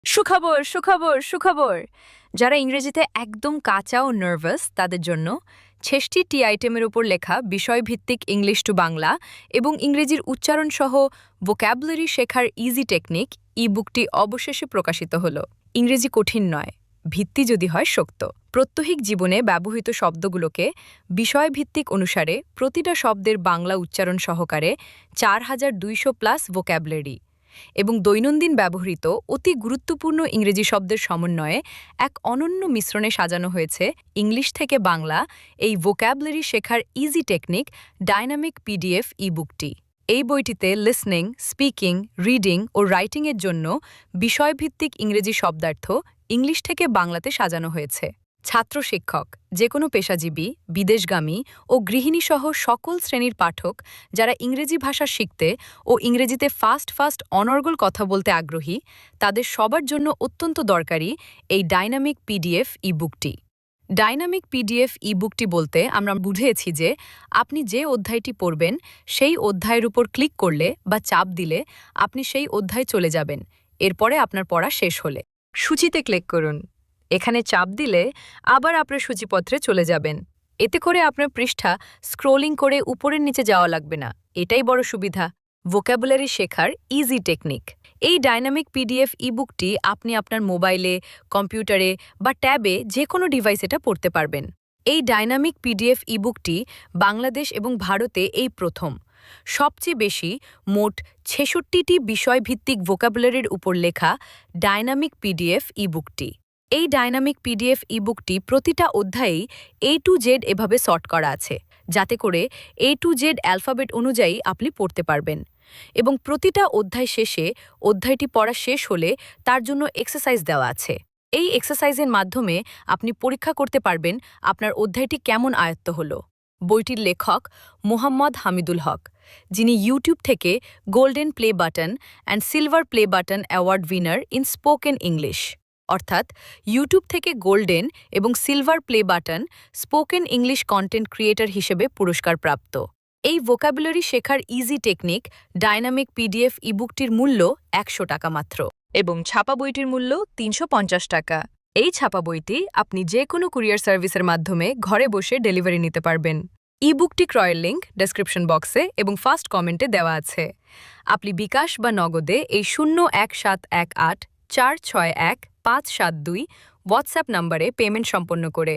সুখবর সুখবর সুখবর যারা ইংরেজিতে একদম কাঁচা ও নার্ভাস তাদের জন্য ৬৬টি আইটেমের উপর লেখা বিষয়ভিত্তিক ইংলিশ টু বাংলা এবং ইংরেজির উচ্চারণ সহ ভোক্যাবুলারি শেখার ইজি টেকনিক ই বুকটি অবশেষে প্রকাশিত হল। ইংরেজি কঠিন নয়, ভিত্তি যদি হয় শক্ত। প্রত্যহিক জীবনে ব্যবহৃত শব্দগুলোকে বিষয়ভিত্তিক অনুসারে প্রতিটা শব্দের বাংলা উচ্চারণ সহকারে ৪,২০০+ ভোক্যাবুলারি এবং দৈনন্দিন ব্যবহৃত অতি গুরুত্বপূর্ণ ইংরেজি শব্দের সমন্বয়ে এক অনন্য মিশ্রণে সাজানো হয়েছে ইংলিশ থেকে বাংলা এই ভোক্যাবুলারি শেখার ইজি টেকনিক ডাইনামিক পিডিএফ ই বুকটি। এই বইটিতে লিসনিং, স্পিকিং, রিডিং ও রাইটিংয়ের জন্য বিষয়ভিত্তিক ইংরেজি শব্দার্থ ইংলিশ থেকে বাংলাতে সাজানো হয়েছে। ছাত্র শিক্ষক, যে কোনো পেশাজীবী, বিদেশগামী ও গৃহিণীসহ সকল শ্রেণীর পাঠক যারা ইংরেজি ভাষা শিখতে ও ইংরেজিতে ফাস্ট অনর্গল কথা বলতে আগ্রহী তাদের সবার জন্য অত্যন্ত দরকারি এই ডাইনামিক পিডিএফ ই বুকটি। ডাইনামিক পিডিএফ ই বুকটি বলতে আমরা বুঝেছি যে আপনি যে অধ্যায়টি পড়বেন সেই অধ্যায়ের উপর ক্লিক করলে বা চাপ দিলে আপনি সেই অধ্যায় চলে যাবেন। এরপরে আপনার পড়া শেষ হলে সূচিতে ক্লিক করুন। এখানে চাপ দিলে আবার আপনার সূচিপত্রে চলে যাবেন। এতে করে আপনার পৃষ্ঠা স্ক্রোলিং করে উপরের নিচে যাওয়া লাগবে না। এটাই বড় সুবিধা। ভোক্যাবুলারি শেখার ইজি টেকনিক। এই ডাইনামিক পিডিএফ ই বুকটি আপনি আপনার মোবাইলে, কম্পিউটারে বা ট্যাবে যে কোনো ডিভাইস এটা পড়তে পারবেন। এই ডাইনামিক পিডিএফ ই বুকটি বাংলাদেশ এবং ভারতে এই প্রথম। সবচেয়ে বেশি মোট ৬৬টি বিষয়ভিত্তিক ভোক্যাবুলারির উপর লেখা ডাইনামিক পিডিএফ ই বুকটি। এই ডাইনামিক পিডিএফ ই বুকটি প্রতিটা অধ্যায়েই A to Z এভাবে সর্ট করা আছে, যাতে করে A to Z অ্যালফাবেট অনুযায়ী আপনি পড়তে পারবেন। এবং প্রতিটা অধ্যায় শেষে অধ্যায়টি পড়া শেষ হলে তার জন্য এক্সারসাইজ দেওয়া আছে। এই এক্সারসাইজের মাধ্যমে আপনি পরীক্ষা করতে পারবেন আপনার অধ্যায়টি কেমন আয়ত্ত হলো। বইটির লেখক মোহাম্মদ হামিদুল হক, যিনি ইউটিউব থেকে golden play button and silver play button award winner in spoken English, অর্থাৎ ইউটিউব থেকে গোল্ডেন এবং silver play button spoken English content creator হিসেবে পুরস্কার প্রাপ্ত। এই ভোক্যাবুলারি শেখার ইজি টেকনিক ডাইনামিক পিডিএফ ইবুকটির মূল্য ১০০ টাকা মাত্র এবং ছাপা বইটির মূল্য ৩৫০ টাকা। এই ছাপা বইটি আপনি যে কোনো কুরিয়ার সার্ভিসের মাধ্যমে ঘরে বসে ডেলিভারি নিতে পারবেন। ইবুকটি ক্রয়ের লিঙ্ক ডেসক্রিপশন বক্সে এবং ফার্স্ট কমেন্টে দেওয়া আছে। আপনি বিকাশ বা নগদে এই ০১৭১৮৪৬১৫৭২ হোয়াটসঅ্যাপ নম্বরে পেমেন্ট সম্পন্ন করে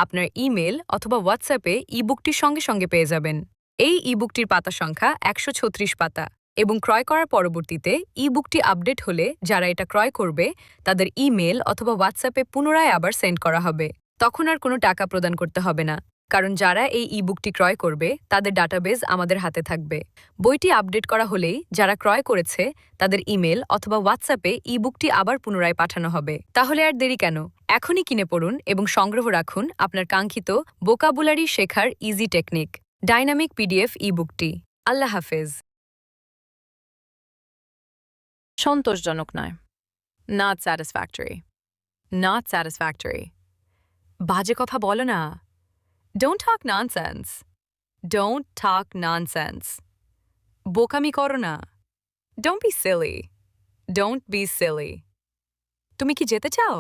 আপনার ইমেল অথবা হোয়াটসঅ্যাপে ইবুকটি সঙ্গে সঙ্গে পেয়ে যাবেন। এই ইবুকটির পাতা সংখ্যা ১৩৬ পাতা এবং ক্রয় করার পরবর্তীতে ইবুকটি আপডেট হলে যারা এটা ক্রয় করবে তাদের ইমেল অথবা হোয়াটসঅ্যাপে পুনরায় আবার সেন্ড করা হবে। তখন আর কোনো টাকা প্রদান করতে হবে না, কারণ যারা এই ইবুকটি ক্রয় করবে তাদের ডাটাবেজ আমাদের হাতে থাকবে। বইটি আপডেট করা হলেই যারা ক্রয় করেছে তাদের ইমেল অথবা হোয়াটসঅ্যাপে ইবুকটি আবার পুনরায় পাঠানো হবে। তাহলে আর দেরি কেন? এখনই কিনে পড়ুন এবং সংগ্রহ রাখুন আপনার কাঙ্ক্ষিত ভোকাবুলারি শেখার ইজি টেকনিক ডাইনামিক পিডিএফ ইবুকটি। আল্লাহ হাফেজ। সন্তোষজনক নয়, নট স্যাটিসফ্যাক্টরি, নট স্যাটিসফ্যাক্টরি। বাজে কথা বলো না। Don't talk nonsense. Don't talk nonsense. বোকামি করো না। Don't be silly. Don't be silly. তুমি কি যেতে চাও?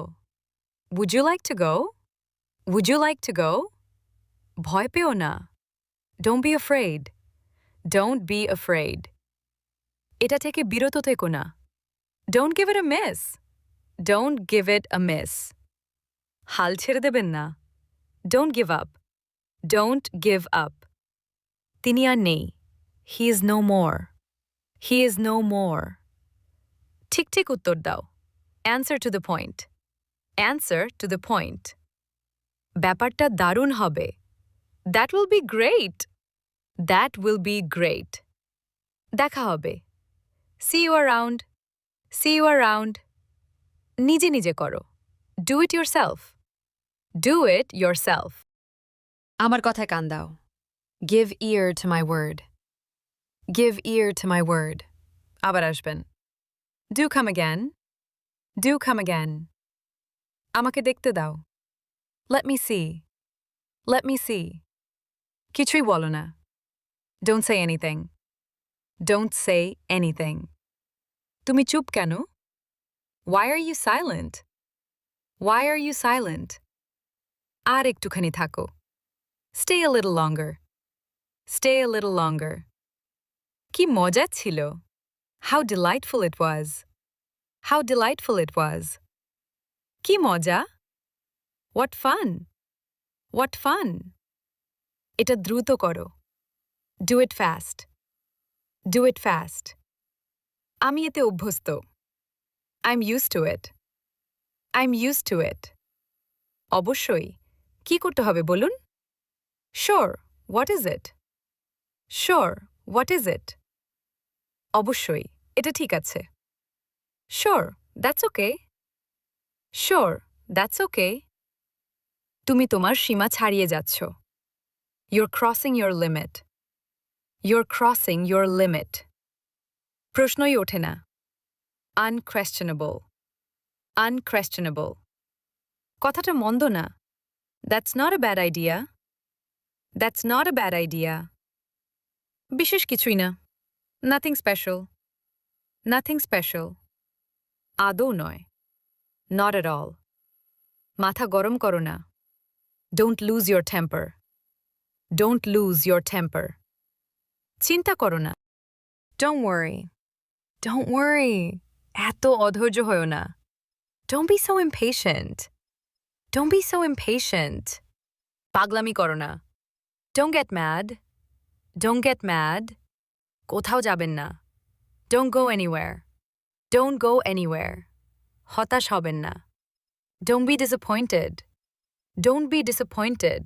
Would you like to go? Would you like to go? ভয় পেও না। Don't be afraid. Don't be afraid. এটা থেকে বিরত থেকো না। Don't give it a miss. Don't give it a miss. হাল ছেড়ে দেবেন না। Don't give up. Don't give up. তিনি আর নেই। He is no more. He is no more. ঠিক ঠিক উত্তর দাও। Answer to the point. Answer to the point. ব্যাপারটা দারুণ হবে। That will be great. That will be great. দেখা হবে। See you around. See you around. নিজে নিজে করো। Do it yourself. Do it yourself. আমার কথায় কান দাও। Give ear to my word. Give ear to my word. আবার আসবেন। Do come again. Do come again. আমাকে দেখতে দাও। Let me see. Let me see. কিছুই বলো না। Don't say anything. Don't say anything. তুমি চুপ কেন? Why are you silent? Why are you silent? আর একটুখানি থাকো. Stay a little longer. Stay a little longer. কি মজা ছিল. How delightful it was. How delightful it was. কি মজা. What fun. What fun. এটা দ্রুত করো. Do it fast. Do it fast. আমি এতে অভ্যস্ত. I'm used to it. I'm used to it. অবশ্যই. কি করতে হবে বলুন? Sure. What is it? Sure. What is it? অবশ্যই. এটা ঠিক আছে. Sure. That's okay. Sure. That's okay. তুমি তোমার সীমা ছাড়িয়ে যাচ্ছ. You're crossing your limit. You're crossing your limit. প্রশ্নই ওঠে না. Unquestionable. Unquestionable. কথাটা মন্দ না. That's not a bad idea. That's not a bad idea. বিশেষ কিছুই না. Nothing special. Nothing special. আদৌ নয়. Not at all. মাথা গরম করো না. Don't lose your temper. Don't lose your temper. চিন্তা করো না. Don't worry. Don't worry. এত অধৈর্য হয়ো না. Don't be so impatient. Don't be so impatient. পাগলামি করো না. Don't get mad. Don't get mad. কোথাও যাবেন না. Don't go anywhere. Don't go anywhere. হতাশ হবেন না. Don't be disappointed. Don't be disappointed.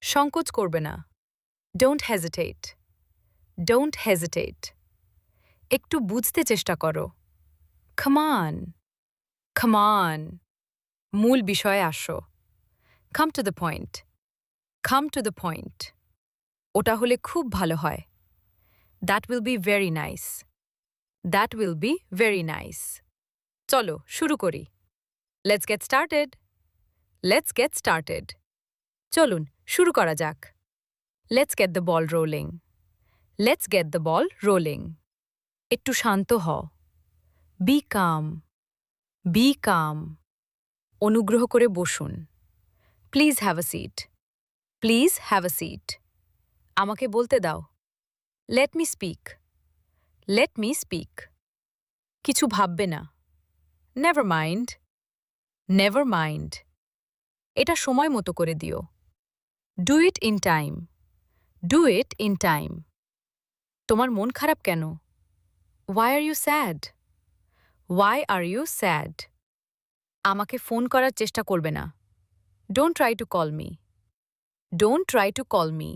সংকোচ করবে না. Don't hesitate. Don't hesitate. একটু বুঝতে চেষ্টা করো. Come on. Come on. মূল বিষয়ে আসো. Come to the point. Come to the point. ওটা হলে খুব ভালো হয়. That will be very nice. That will be very nice. চলো শুরু করি. Let's get started. Let's get started. চলুন শুরু করা যাক. Let's get the ball rolling. Let's get the ball rolling. একটু শান্ত হও. Be calm. Be calm. অনুগ্রহ করে বসুন. Please have a seat. Please have a seat. আমাকে বলতে দাও. Let me speak. Let me speak. কিছু ভাববে না. Never mind. Never mind. এটা সময় মতো করে দিও. Do it in time. Do it in time. তোমার মন খারাপ কেন? Why are you sad? Why are you sad? আমাকে ফোন করার চেষ্টা করবে না. Don't try to call me. Don't try to call me.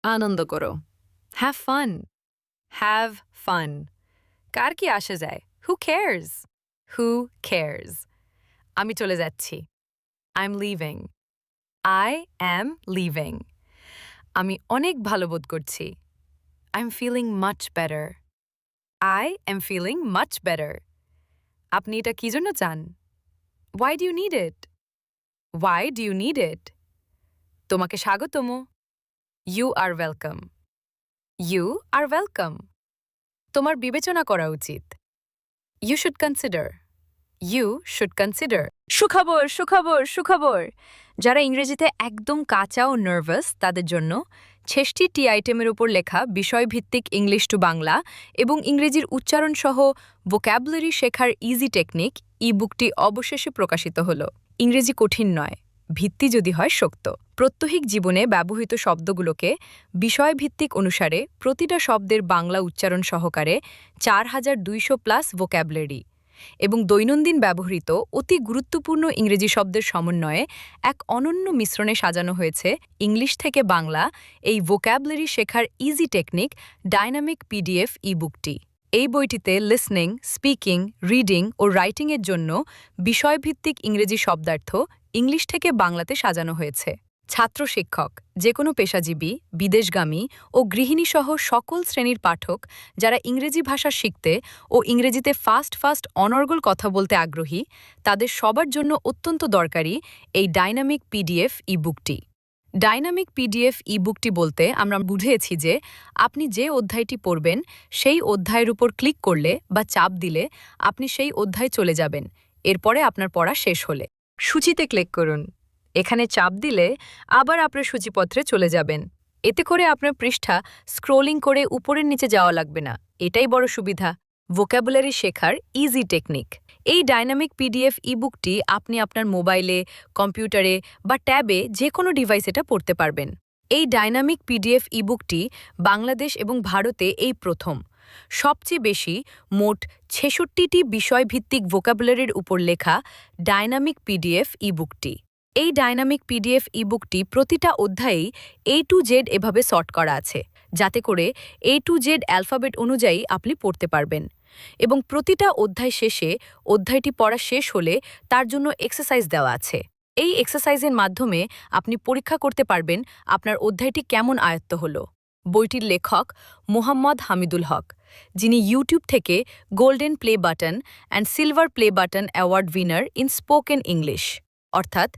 আনন্দ করো. Have fun. Have fun. কার কি আসে যায়? Who cares? Who cares? আমি চলে যাচ্ছি. I'm leaving. I am leaving. আমি অনেক ভালো বোধ করছি. I'm feeling much better. I am feeling much better. আপনি এটা কি জন্য চান? Why do you need it? Why do you need it? তোমাকে স্বাগতম. You are welcome. You are welcome. তোমার বিবেচনা করা উচিত. You should consider. You should consider. সুখবর সুখবর সুখবর. যারা ইংরেজিতে একদম কাঁচা ও নার্ভাস তাদের জন্য ৬৬টি আইটেমের উপর লেখা বিষয়ভিত্তিক ইংলিশ টু বাংলা এবং ইংরেজির উচ্চারণ সহ ভোক্যাবুলারি শেখার ইজি টেকনিক ই-বুকটি অবশেষে প্রকাশিত হল। ইংরেজি কঠিন নয়, ভিত্তি যদি হয় শক্ত। প্রত্যহিক জীবনে ব্যবহৃত শব্দগুলোকে বিষয়ভিত্তিক অনুসারে প্রতিটা শব্দের বাংলা উচ্চারণ সহকারে ৪,২০০+ ভোক্যাবুলারি এবং দৈনন্দিন ব্যবহৃত অতি গুরুত্বপূর্ণ ইংরেজি শব্দের সমন্বয়ে এক অনন্য মিশ্রণে সাজানো হয়েছে ইংলিশ থেকে বাংলা এই ভোক্যাবুলারি শেখার ইজি টেকনিক ডাইনামিক পিডিএফ ই-বুকটি। এই বইটিতে লিসনিং, স্পিকিং, রিডিং ও রাইটিংয়ের জন্য বিষয়ভিত্তিক ইংরেজি শব্দার্থ ইংলিশ থেকে বাংলাতে সাজানো হয়েছে। ছাত্র শিক্ষক, যে কোনো পেশাজীবী, বিদেশগামী ও গৃহিণীসহ সকল শ্রেণীর পাঠক যারা ইংরেজি ভাষা শিখতে ও ইংরেজিতে ফাস্ট অনর্গল কথা বলতে আগ্রহী তাদের সবার জন্য অত্যন্ত দরকারি এই ডাইনামিক পিডিএফ ই-বুকটি। ডাইনামিক পিডিএফ ইবুকটি বলতে আমরা বুঝিয়েছি যে আপনি যে অধ্যায়টি পড়বেন সেই অধ্যায়ের উপর ক্লিক করলে বা চাপ দিলে আপনি সেই অধ্যায়ে চলে যাবেন এরপরে আপনার পড়া শেষ হলে। সূচিতে ক্লিক করুন। এখানে চাপ দিলে আবার আপনার সূচিপত্রে চলে যাবেন। এতে করে আপনার পৃষ্ঠা স্ক্রোলিং করে উপরের নিচে যাওয়া লাগবে না। এটাই বড় সুবিধা। ভোক্যাবুলারি শেখার ইজি টেকনিক। এই ডাইনামিক পিডিএফ ইবুকটি আপনি আপনার মোবাইলে, কম্পিউটারে বা ট্যাবে যে কোনো ডিভাইস এটা পড়তে পারবেন। এই ডাইনামিক পিডিএফ ইবুকটি বাংলাদেশ এবং ভারতে এই প্রথম। সবচেয়ে বেশি মোট ৬৬টি বিষয়ভিত্তিক ভোক্যাবুলারির উপর লেখা ডাইনামিক পিডিএফ ইবুকটি। এই ডাইনামিক পিডিএফ ইবুকটি প্রতিটা অধ্যায়েই A to Z এভাবে সর্ট করা আছে, যাতে করে A to Z অ্যালফাবেট অনুযায়ী আপনি পড়তে পারবেন। এবং প্রতিটা অধ্যায় শেষে অধ্যায়টি পড়া শেষ হলে তার জন্য এক্সারসাইজ দেওয়া আছে। এই এক্সারসাইজের মাধ্যমে আপনি পরীক্ষা করতে পারবেন আপনার অধ্যায়টি কেমন আয়ত্ত হলো। বইটির লেখক মোহাম্মদ হামিদুল হক, যিনি ইউটিউব থেকে golden play button and silver play button award winner in spoken English, অর্থাৎ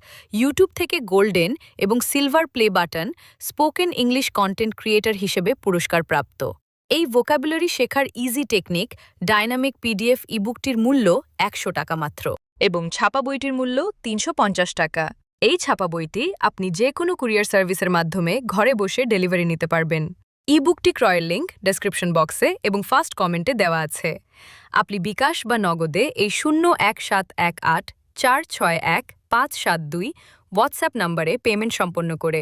ইউটিউব থেকে গোল্ডেন এবং silver play button spoken English content creator হিসেবে পুরস্কার প্রাপ্ত। এই ভোক্যাবুলারি শেখার ইজি টেকনিক ডাইনামিক পিডিএফ ইবুকটির মূল্য ১০০ টাকা মাত্র এবং ছাপা বইটির মূল্য ৩৫০ টাকা। এই ছাপা বইটি আপনি যে কোনো কুরিয়ার সার্ভিসের মাধ্যমে ঘরে বসে ডেলিভারি নিতে পারবেন। ইবুকটি ক্রয়ের লিঙ্ক ডেসক্রিপশন বক্সে এবং ফার্স্ট কমেন্টে দেওয়া আছে। আপনি বিকাশ বা নগদে এই ০১৭১৮৪৬১৫৭২ হোয়াটসঅ্যাপ নম্বরে পেমেন্ট সম্পন্ন করে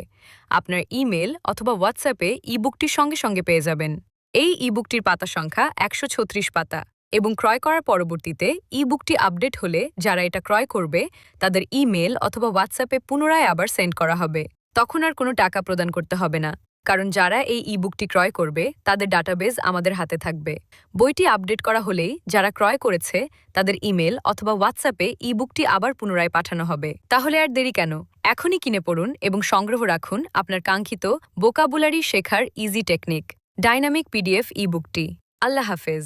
আপনার ইমেল অথবা হোয়াটসঅ্যাপে ইবুকটি সঙ্গে সঙ্গে পেয়ে যাবেন। এই ইবুকটির পাতা সংখ্যা ১৩৬ পাতা এবং ক্রয় করার পরবর্তীতে ইবুকটি আপডেট হলে যারা এটা ক্রয় করবে তাদের ইমেল অথবা হোয়াটসঅ্যাপে পুনরায় আবার সেন্ড করা হবে। তখন আর কোনো টাকা প্রদান করতে হবে না, কারণ যারা এই ইবুকটি ক্রয় করবে তাদের ডাটাবেজ আমাদের হাতে থাকবে। বইটি আপডেট করা হলেই যারা ক্রয় করেছে তাদের ইমেল অথবা হোয়াটসঅ্যাপে ইবুকটি আবার পুনরায় পাঠানো হবে। তাহলে আর দেরি কেন? এখনই কিনে পড়ুন এবং সংগ্রহ রাখুন আপনার কাঙ্ক্ষিত ভোকাবুলারি শেখার ইজি টেকনিক ডাইনামিক পিডিএফ ইবুকটি। আল্লাহ হাফেজ।